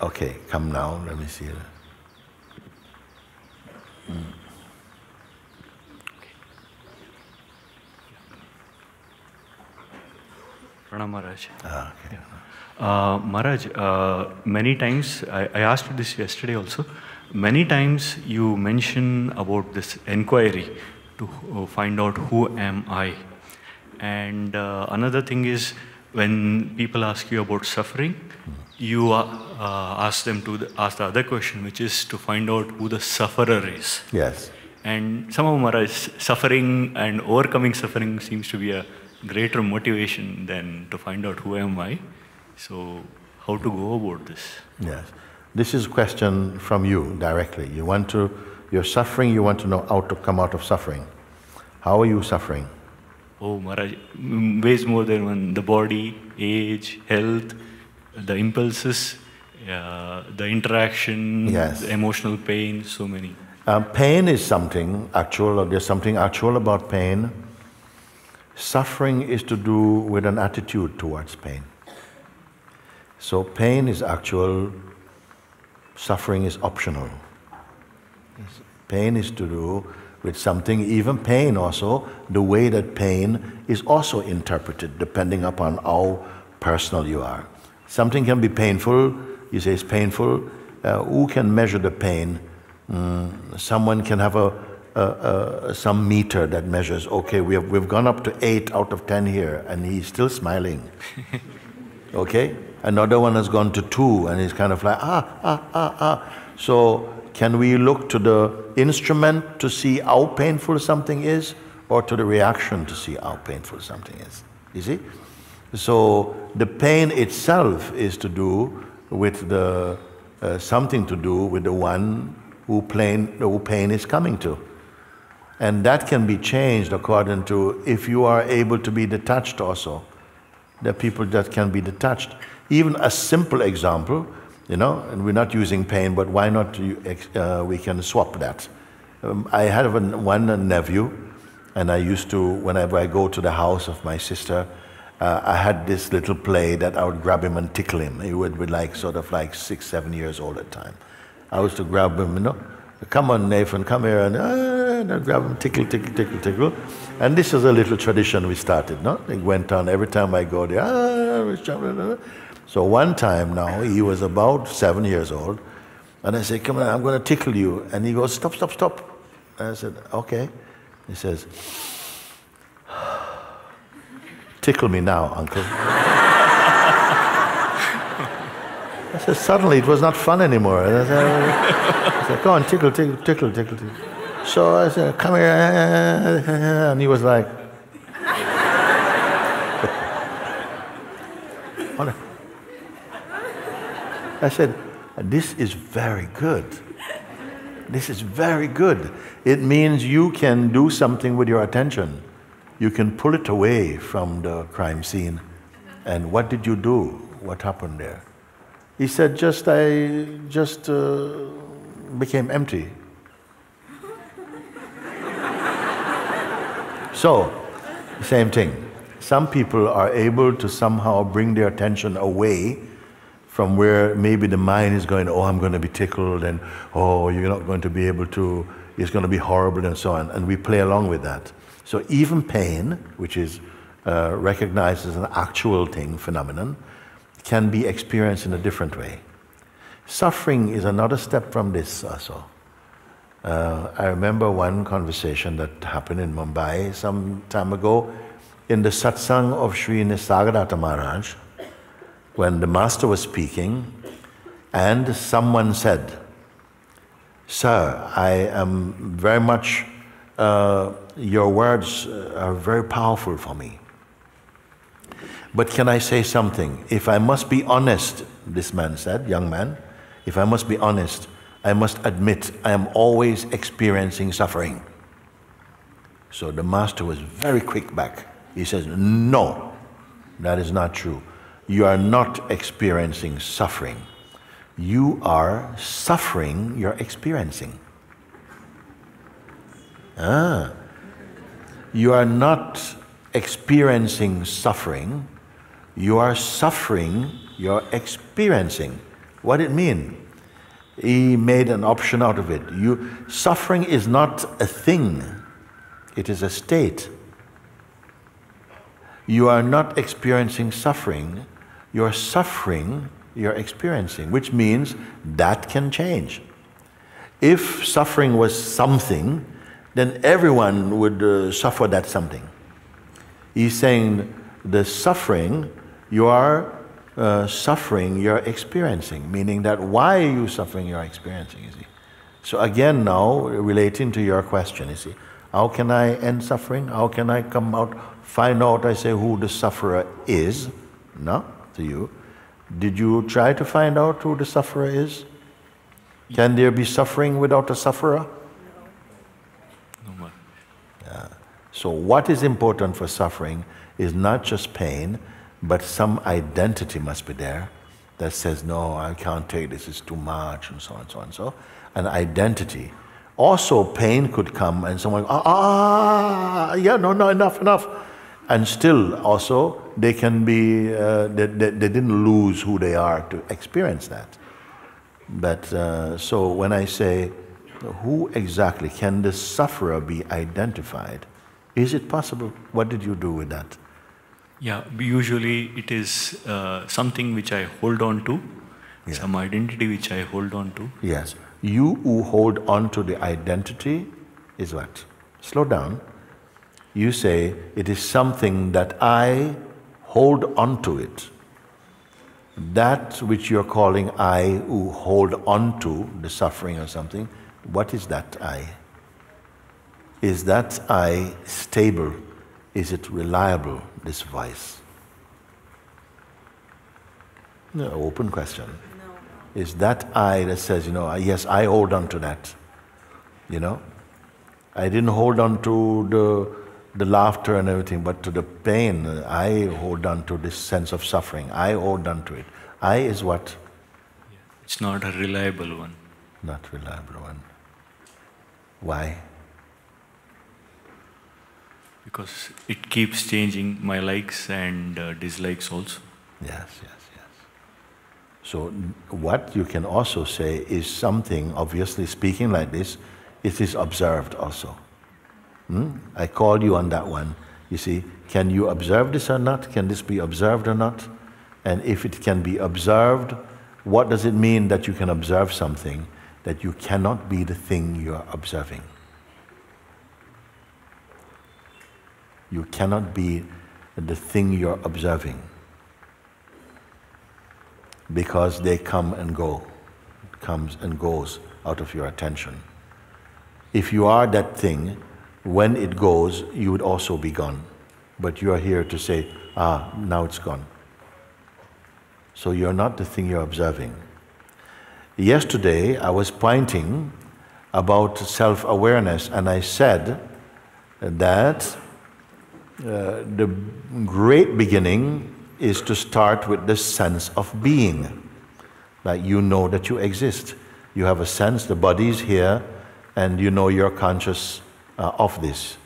Okay, come now, let me see. Pranam Maharaj. Okay. Maharaj, many times, I asked you this yesterday also, many times you mention about this inquiry to find out who am I. And another thing is, when people ask you about suffering, you ask them to ask the other question, which is to find out who the sufferer is. Yes. And somehow, Maharaj, suffering and overcoming suffering seems to be a greater motivation than to find out who am I. So, how to go about this? Yes. This is a question from you directly. You're suffering, you want to know how to come out of suffering. How are you suffering? Oh, Maharaj, ways more than one. The body, age, health, the impulses, the interaction, yes. The emotional pain, so many. Pain is something actual, or there's something actual about pain. Suffering is to do with an attitude towards pain. So pain is actual, suffering is optional. Pain is to do with something, even pain also, the way that pain is also interpreted depending upon how personal you are. Something can be painful, you say it's painful, who can measure the pain? Someone can have some meter that measures, okay, we've gone up to 8 out of 10 here and he's still smiling. Okay? Another one has gone to 2 and he's kind of like, So can we look to the instrument to see how painful something is, or to the reaction to see how painful something is? You see? So the pain itself is to do with something to do with the one who pain is coming to. And that can be changed according to if you are able to be detached also. There are people that can be detached. Even a simple example, and we're not using pain, but why not we can swap that. I had one nephew, and I used to, whenever I go to the house of my sister, I had this little play that I would grab him and tickle him. He would be sort of 6, 7 years old at the time. I used to grab him, come on Nathan, come here, and I'd grab him, tickle, tickle, tickle, tickle. And this is a little tradition we started, no? It went on every time I go there, So one time now, he was about 7 years old, and I said, come on, I'm going to tickle you. And he goes, stop, stop, stop. And I said, okay. He says, tickle me now, uncle. I said, suddenly it was not fun anymore. And I said, come on, tickle, tickle, tickle, tickle, tickle. So I said, come here. And he was like, I said, this is very good. This is very good. It means you can do something with your attention. You can pull it away from the crime scene. And what did you do? What happened there? He said, I just became empty. So, same thing. Some people are able to somehow bring their attention away from where maybe the mind is going, oh, I'm going to be tickled, and oh, you're not going to be able to, it's going to be horrible, and so on. And we play along with that. So even pain, which is recognized as an actual thing, phenomenon, can be experienced in a different way. Suffering is another step from this also. I remember one conversation that happened in Mumbai some time ago in the Satsang of Sri Nisargadatta Maharaj, when the master was speaking, and someone said, sir, I am very much, your words are very powerful for me. But can I say something? If I must be honest, this man said, young man, if I must be honest, I must admit I am always experiencing suffering. So the master was very quick back. He says, no, that is not true. You are not experiencing suffering. You are suffering you're experiencing. You are not experiencing suffering. You are suffering you're experiencing. What it mean? He made an option out of it. Suffering is not a thing. It is a state. You are not experiencing suffering. You're suffering, you're experiencing, which means that can change. If suffering was something, then everyone would suffer that something. He's saying the suffering, you are suffering, you're experiencing, meaning that why are you suffering, you're experiencing, you see. So again now, relating to your question, you see, how can I end suffering? How can I come out, find out, I say, who the sufferer is? No, to you. Did you try to find out who the sufferer is? Can there be suffering without a sufferer? No. Yeah. So what is important for suffering is not just pain, but some identity must be there that says, no, I can't take this, it's too much, and so on, so on, so. An identity. Also, pain could come and someone, yeah, no, enough. And still, also, they can be, they didn't lose who they are to experience that. But, so when I say, who exactly can the sufferer be identified? Is it possible? What did you do with that? Yeah, usually it is something which I hold on to, some identity which I hold on to. Yes. You who hold on to the identity is what? Slow down. You say, it is something that I hold on to it. That which you're calling I who hold on to the suffering or something, what is that I? Is that I stable? Is it reliable, this voice? No, open question. No. Is that I that says, yes, I hold on to that. I didn't hold on to the laughter and everything, but to the pain, I hold on to this sense of suffering. I hold on to it. I is what? It's not a reliable one. Not reliable one. Why? Because it keeps changing my likes and dislikes also. Yes. So what you can also say is something, obviously speaking like this, it is observed also. I called you on that one. You see, can you observe this or not? Can this be observed or not? And if it can be observed, what does it mean that you can observe something that you cannot be the thing you are observing? You cannot be the thing you're observing because they come and go. It comes and goes out of your attention. If you are that thing, when it goes, you would also be gone. But you are here to say, now it's gone. So you're not the thing you're observing. Yesterday, I was pointing about self-awareness, and I said that the great beginning is to start with the sense of being. Like you know that you exist. You have a sense, the body is here, and you know you're conscious of this.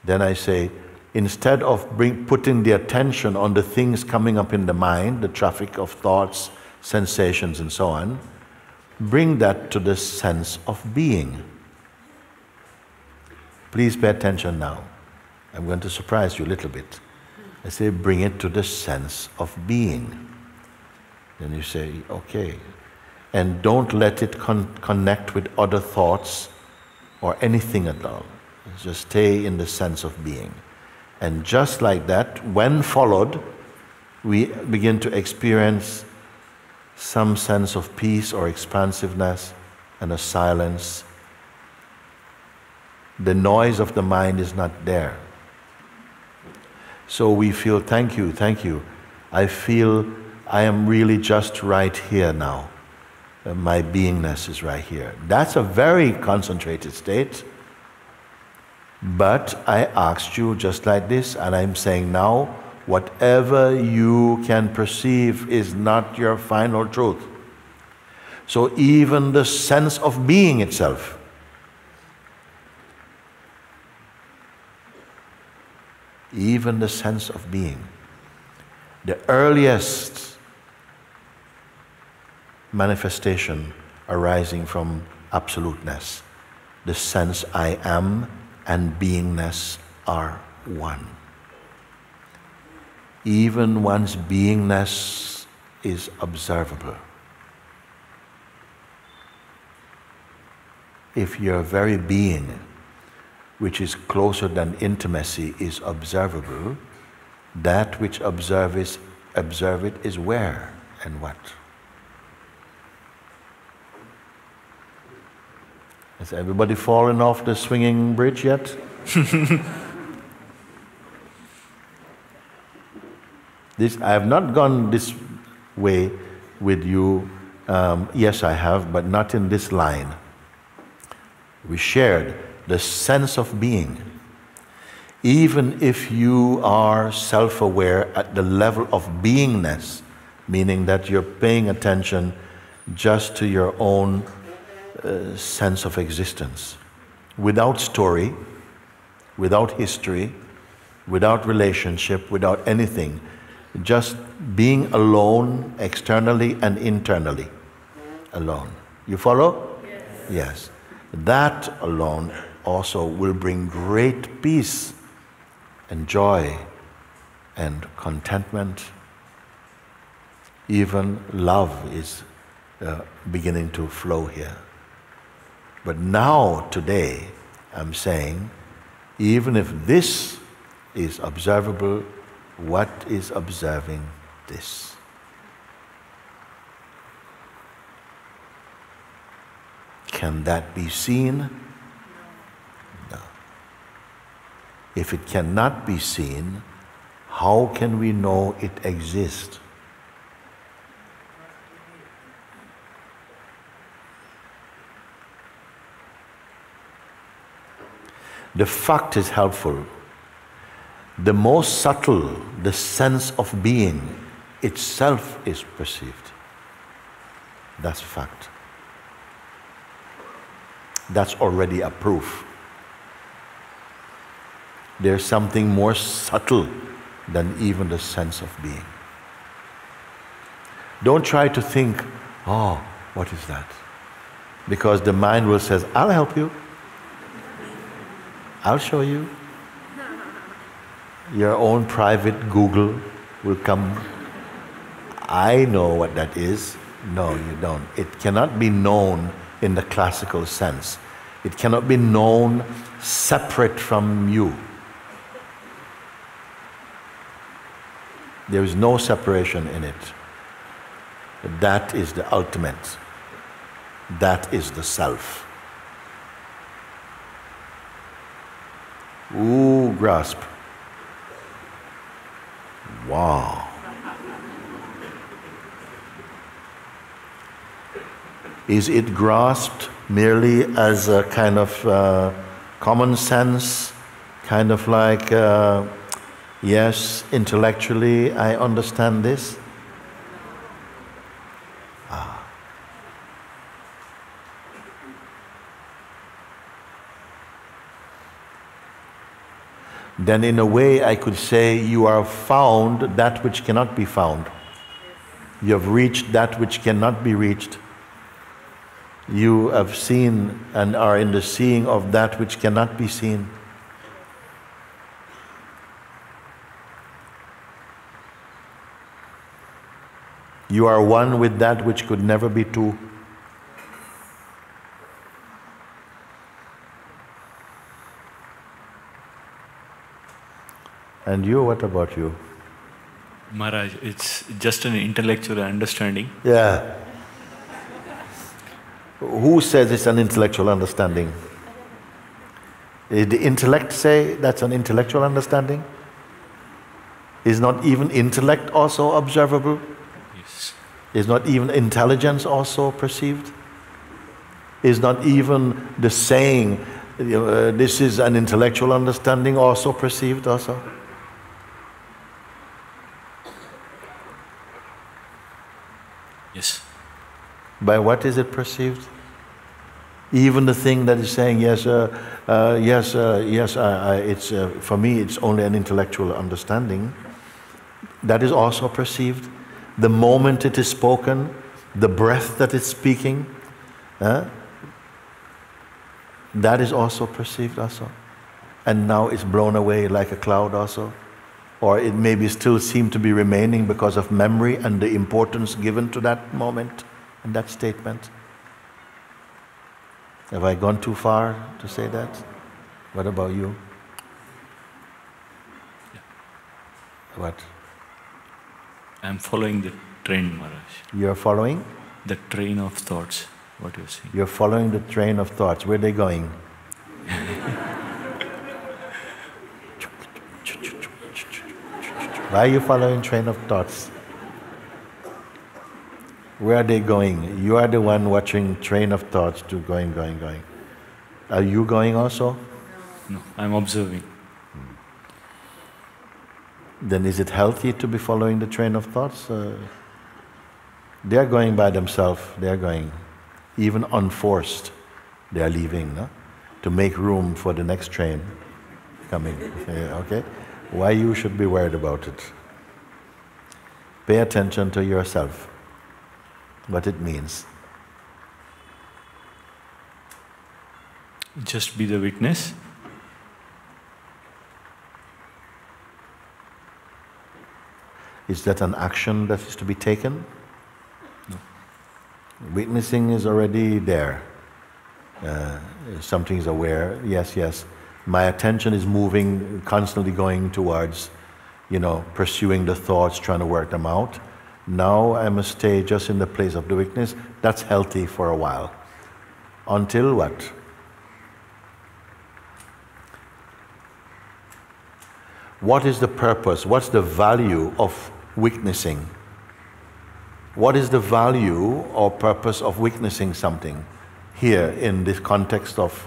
Then I say, instead of putting the attention on the things coming up in the mind, the traffic of thoughts, sensations, and so on, bring that to the sense of being. Please pay attention now. I'm going to surprise you a little bit. I say, bring it to the sense of being. Then you say, okay. And don't let it connect with other thoughts or anything at all. Just stay in the sense of being. And just like that, when followed, we begin to experience some sense of peace or expansiveness and a silence. The noise of the mind is not there. So we feel, thank you. I feel I am really just right here now. My beingness is right here. That's a very concentrated state. But I asked you just like this, and I'm saying now, whatever you can perceive is not your final truth. So even the sense of being itself, even the sense of being, the earliest manifestation arising from absoluteness. The sense I am and beingness are one. Even one's beingness is observable. If your very being, which is closer than intimacy, is observable, that which observe it is where and what. Has everybody fallen off the swinging bridge yet? I have not gone this way with you. Yes, I have, but not in this line. We shared the sense of being. Even if you are self-aware at the level of beingness, meaning that you're paying attention just to your own sense of existence, without story, without history, without relationship, without anything, just being alone externally and internally, alone. You follow? Yes. Yes. That alone also will bring great peace and joy and contentment. Even love is beginning to flow here. But now, today, I'm saying, even if this is observable, what is observing this? Can that be seen? No. If it cannot be seen, how can we know it exists? The fact is helpful. The most subtle, the sense of being itself is perceived. That's fact. That's already a proof. There's something more subtle than even the sense of being. Don't try to think, oh, what is that? Because the mind will say, I'll help you. I'll show you. Your own private Google will come. I know what that is. No, you don't. It cannot be known in the classical sense. It cannot be known separate from you. There is no separation in it. That is the ultimate. That is the self. Ooh, grasp. Wow. Is it grasped merely as a kind of common sense, kind of like, yes, intellectually I understand this? Then in a way I could say you are found that which cannot be found. You have reached that which cannot be reached. You have seen and are in the seeing of that which cannot be seen. You are one with that which could never be two. And you, what about you? Maharaj, it's just an intellectual understanding. Yeah. Who says it's an intellectual understanding? Did the intellect say that's an intellectual understanding? Is not even intellect also observable? Yes. Is not even intelligence also perceived? Is not even the saying, this is an intellectual understanding also perceived also? Yes. By what is it perceived? Even the thing that is saying, yes, it's for me it's only an intellectual understanding, that is also perceived. The moment it is spoken, the breath that is speaking, that is also perceived also. And now it's blown away like a cloud also. Or it maybe still seem to be remaining because of memory and the importance given to that moment and that statement. Have I gone too far to say that? What about you? Yeah. What? I'm following the train, Maharaj. You're following? The train of thoughts, what you're saying. You're following the train of thoughts. Where are they going? Why are you following train of thoughts? Where are they going? You are the one watching train of thoughts to going. Are you going also? No, I'm observing. Then is it healthy to be following the train of thoughts? They are going by themselves, they are going. Even unforced, they are leaving, no? To make room for the next train coming, okay? Why you should be worried about it? Pay attention to yourself, what it means. Just be the witness. Is that an action that is to be taken? No. Witnessing is already there. Something is aware, yes. My attention is moving, constantly going towards, pursuing the thoughts, trying to work them out. Now I must stay just in the place of the witness. That's healthy for a while. Until what? What is the purpose? What's the value of witnessing? What is the value or purpose of witnessing something here in this context of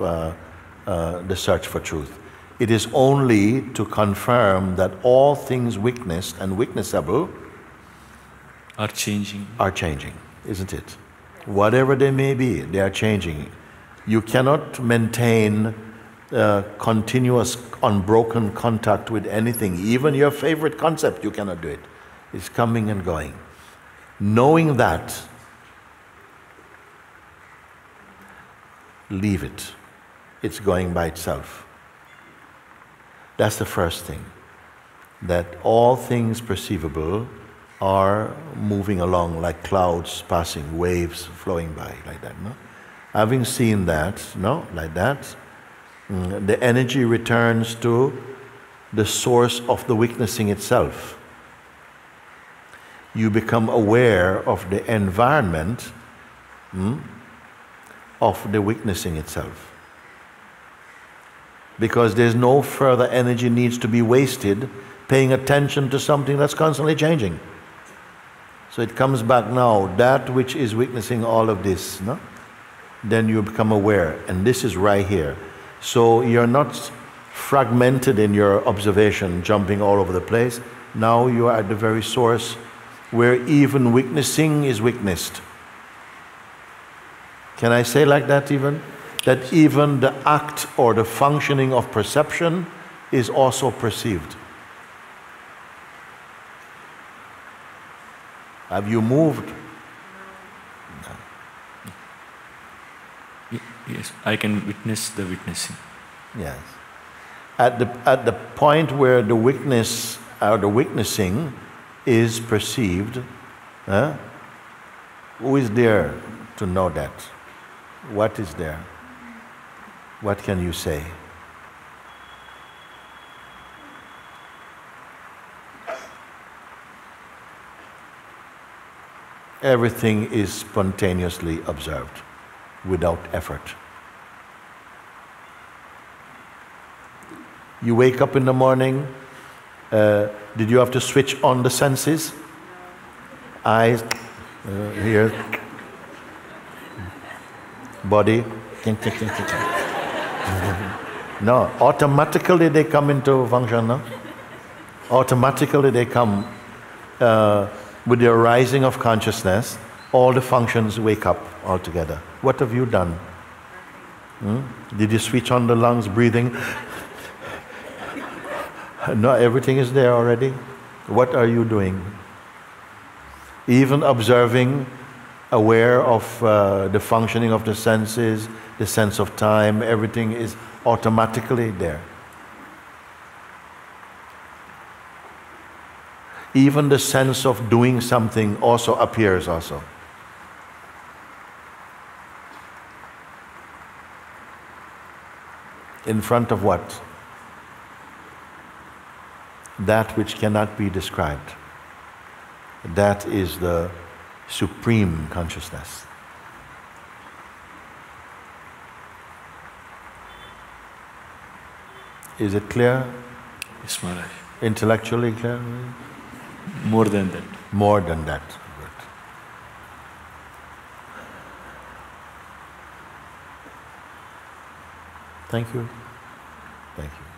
the search for truth? It is only to confirm that all things witnessed and witnessable Are changing. Are changing, isn't it? Whatever they may be, they are changing. You cannot maintain continuous, unbroken contact with anything. Even your favorite concept, you cannot do it. It's coming and going. Knowing that, leave it. It's going by itself. That's the first thing. That all things perceivable are moving along like clouds passing, waves flowing by, like that, no? Having seen that, like that, the energy returns to the source of the witnessing itself. You become aware of the environment of the witnessing itself. Because there's no further energy needs to be wasted paying attention to something that's constantly changing. So it comes back now, that which is witnessing all of this, no? Then you become aware, and this is right here. So you're not fragmented in your observation, jumping all over the place. Now you are at the very source where even witnessing is witnessed. Can I say like that even? That even the act or the functioning of perception is also perceived. Have you moved? No. Yes, I can witness the witnessing. Yes. At the point where the witness or the witnessing is perceived, who is there to know that? What is there? What can you say? Everything is spontaneously observed, without effort. You wake up in the morning, did you have to switch on the senses? Eyes, ears, body. No, automatically they come into function, no? Automatically they come with the arising of consciousness, all the functions wake up altogether. What have you done? Did you switch on the lungs, breathing? No, everything is there already. What are you doing? Even observing aware of the functioning of the senses, the sense of time, everything is automatically there. Even the sense of doing something also appears also. In front of what? That which cannot be described. That is the supreme consciousness. Is it clear? Yes, Maharaj. Intellectually clear? More than that. More than that. Good. Thank you. Thank you.